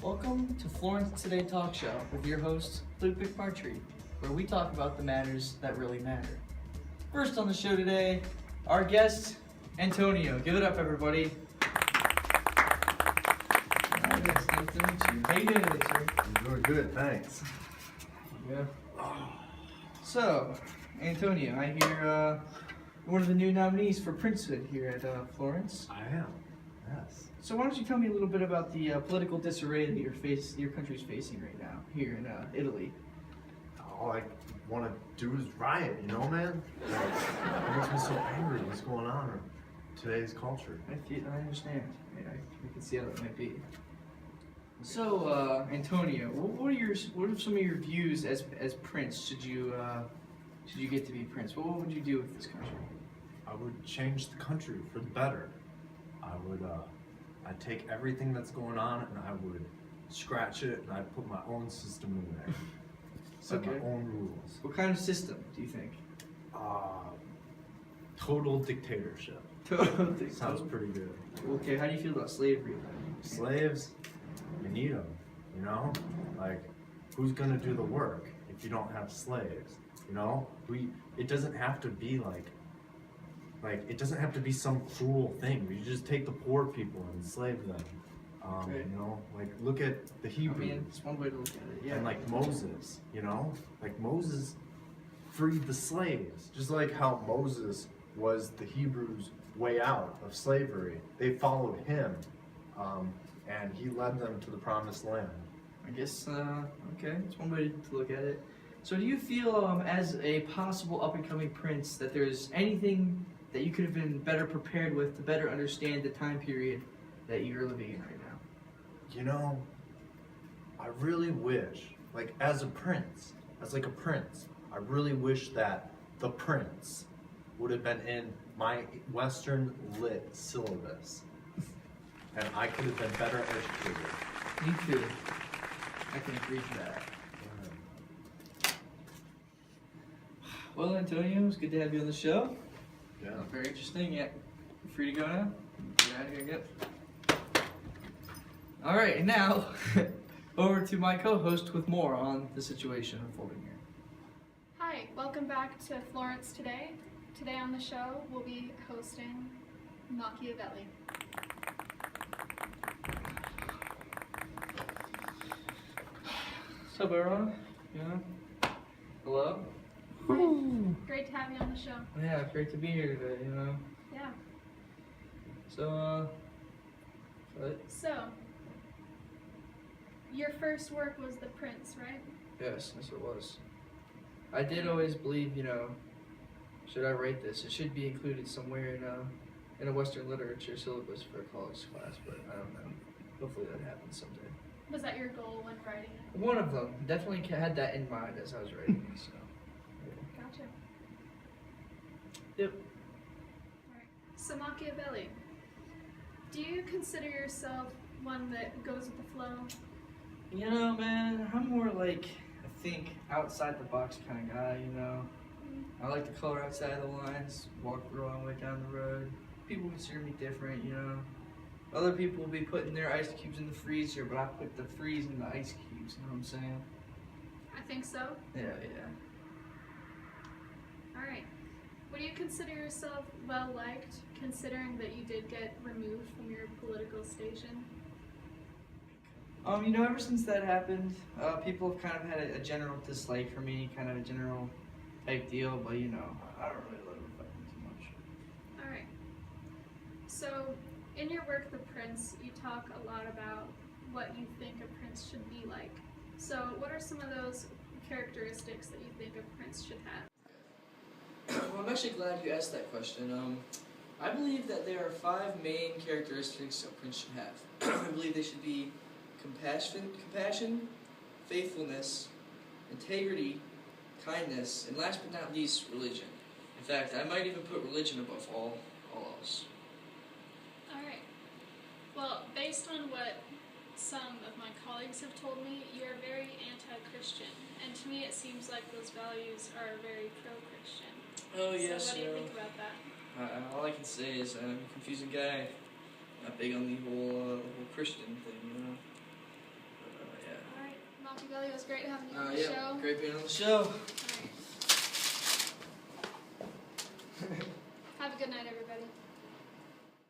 Welcome to Florence Today Talk Show with your host, Ludwig Partry, where we talk about the matters that really matter. First on the show today, our guest, Antonio. Give it up, everybody. Nice to meet you. How you doing today, sir? I'm doing good, thanks. Yeah. So, Antonio, I hear you're one of the new nominees for princehood here at Florence. I am, yes. So why don't you tell me a little bit about the political disarray that your country's facing right now here in Italy? All I want to do is riot, you know, man? It makes me so angry what's going on in today's culture. I understand. I can see how that might be. So, Antonio, what are some of your views as prince? Should you get to be prince? What would you do with this country? I would change the country for the better. I'd take everything that's going on and I would scratch it and I'd put my own system in there. Set my own rules. What kind of system do you think? Total dictatorship. Total dictatorship. Sounds pretty good. Okay, how do you feel about slavery then? Slaves, you need them, you know? Like, who's gonna do the work if you don't have slaves? You know? It doesn't have to be like it doesn't have to be some cruel thing. You just take the poor people and enslave them. Okay. You know, like look at the Hebrews. I mean, it's one way to look at it, yeah. And like Moses, you know? Like Moses freed the slaves. Just like how Moses was the Hebrews' way out of slavery. They followed him, and he led them to the promised land. I guess, okay, it's one way to look at it. So do you feel, as a possible up-and-coming prince, that there's anything that you could have been better prepared with to better understand the time period that you're living in right now? You know, I really wish, like as a prince, I really wish that The Prince would have been in my Western Lit syllabus. And I could have been better educated. Me too. I can agree to that. Well, Antonio, it's good to have you on the show. Yeah. Very interesting. Yeah. You free to go now? Get out of here, get. All right, and now over to my co-host with more on the situation unfolding here. Hi, welcome back to Florence Today. Today on the show, we'll be hosting Machiavelli. What's up, everyone? Yeah. Hello? Great to have you on the show. Yeah, great to be here today, Yeah. So, what? So, your first work was The Prince, right? Yes, it was. I did always believe, should I write this? It should be included somewhere in a Western literature syllabus for a college class, but I don't know. Hopefully that happens someday. Was that your goal when writing it? One of them. Definitely had that in mind as I was writing it, so. Gotcha. Yep. Alright. So Machiavelli, do you consider yourself one that goes with the flow? Man, I'm more like, I think, outside the box kind of guy, I like to color outside the lines, walk the wrong way down the road. People consider me different, Other people will be putting their ice cubes in the freezer, but I put the freeze in the ice cubes, you know what I'm saying? I think so. Yeah. Alright. Would you consider yourself well-liked, considering that you did get removed from your political station? Ever since that happened, people have kind of had a general dislike for me, kind of a general type deal, but I don't really let it affect me too much. Alright. So, in your work, The Prince, you talk a lot about what you think a prince should be like. So, what are some of those characteristics that you think a prince should have? Well, I'm actually glad you asked that question. I believe that there are 5 main characteristics a prince should have. I believe they should be compassion, faithfulness, integrity, kindness, and last but not least, religion. In fact, I might even put religion above all else. Alright. Well, based on what some of my colleagues have told me, you are very anti-Christian, and to me it seems like those values are very pro-Christian. Oh, yes. So what do you think about that? All I can say is I'm a confusing guy. Not big on the whole Christian thing, It was great having you on the Yeah, show. great being on the show. All right. Have a good night, everybody.